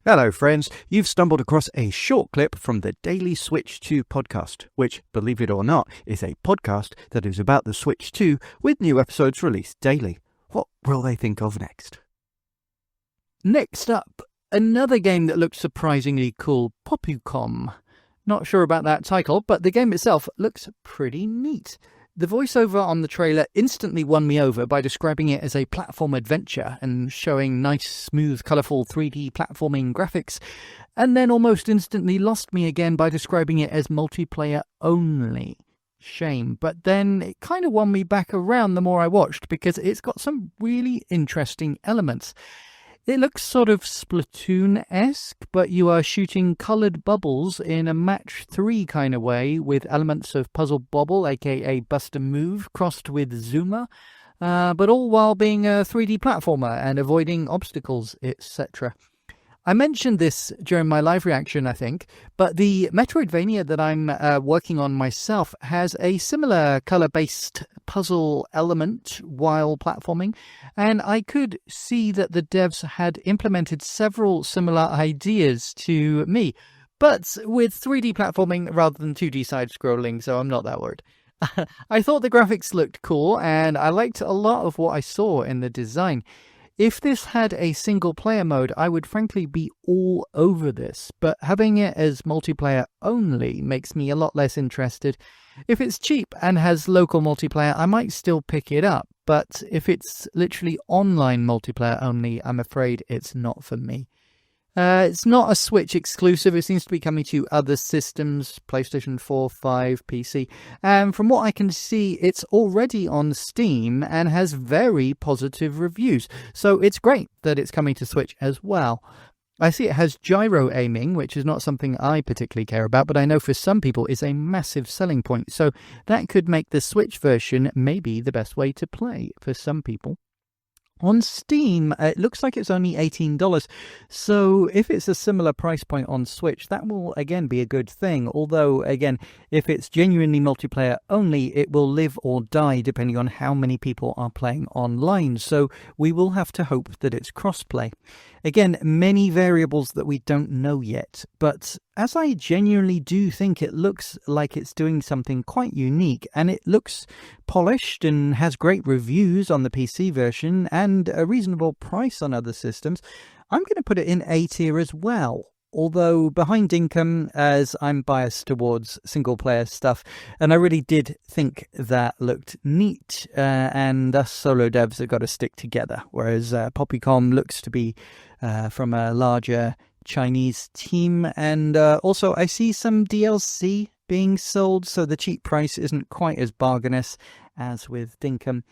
Hello friends, you've stumbled across a short clip from the Daily Switch 2 podcast, which, believe it or not, is a podcast that is about the Switch 2 with new episodes released daily. What will they think of next? Next up, another game that looks surprisingly cool, POPUCOM. Not sure about that title, but the game itself looks pretty neat. The voiceover on the trailer instantly won me over by describing it as a platform adventure and showing nice, smooth, colourful 3D platforming graphics, and then almost instantly lost me again by describing it as multiplayer only. Shame, but then it kind of won me back around the more I watched because it's got some really interesting elements. It looks sort of Splatoon-esque, but you are shooting coloured bubbles in a match 3 kind of way with elements of Puzzle Bobble, aka Bust a Move, crossed with Zuma, but all while being a 3D platformer and avoiding obstacles, etc. I mentioned this during my live reaction, I think, but the Metroidvania that I'm working on myself has a similar colour-based puzzle element while platforming, and I could see that the devs had implemented several similar ideas to me, but with 3D platforming rather than 2D side-scrolling, so I'm not that worried. I thought the graphics looked cool, and I liked a lot of what I saw in the design. If this had a single-player mode, I would frankly be all over this, but having it as multiplayer only makes me a lot less interested. If it's cheap and has local multiplayer, I might still pick it up, but if it's literally online multiplayer only, I'm afraid it's not for me. It's not a Switch exclusive. It seems to be coming to other systems, PlayStation 4, 5, PC. And from what I can see, it's already on Steam and has very positive reviews. So it's great that it's coming to Switch as well. I see it has gyro aiming, which is not something I particularly care about, but I know for some people is a massive selling point. So that could make the Switch version maybe the best way to play for some people. On Steam, it looks like it's only $18, so if it's a similar price point on Switch, that will again be a good thing. Although, again, if it's genuinely multiplayer only, it will live or die depending on how many people are playing online, so we will have to hope that it's crossplay. Again, many variables that we don't know yet, but as I genuinely do think it looks like it's doing something quite unique, and it looks polished and has great reviews on the PC version and a reasonable price on other systems, I'm going to put it in A tier as well. Although behind income, as I'm biased towards single-player stuff, and I really did think that looked neat, and us solo devs have got to stick together, whereas POPUCOM looks to be from a larger Chinese team, and also I see some DLC being sold, so the cheap price isn't quite as bargainous as with Dinkum.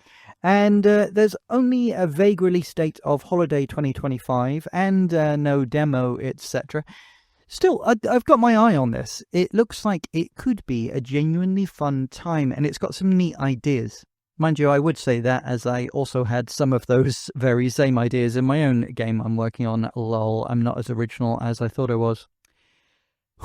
And there's only a vague release date of Holiday 2025 and no demo, etc. Still, I've got my eye on this. It looks like it could be a genuinely fun time, and it's got some neat ideas. Mind you, I would say that as I also had some of those very same ideas in my own game I'm working on. Lol, I'm not as original as I thought I was.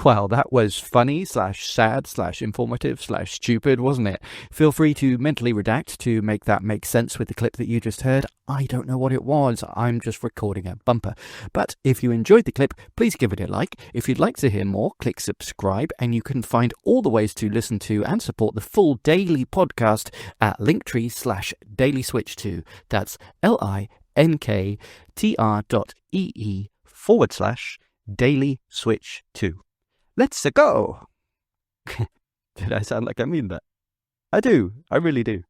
Well, that was funny / sad / informative / stupid, wasn't it? Feel free to mentally redact to make that make sense with the clip that you just heard. I don't know what it was. I'm just recording a bumper. But if you enjoyed the clip, please give it a like. If you'd like to hear more, click subscribe, and you can find all the ways to listen to and support the full daily podcast at linktree/dailyswitch2. That's linktr.ee/dailyswitch2. Let's go! Did I sound like I mean that? I do. I really do.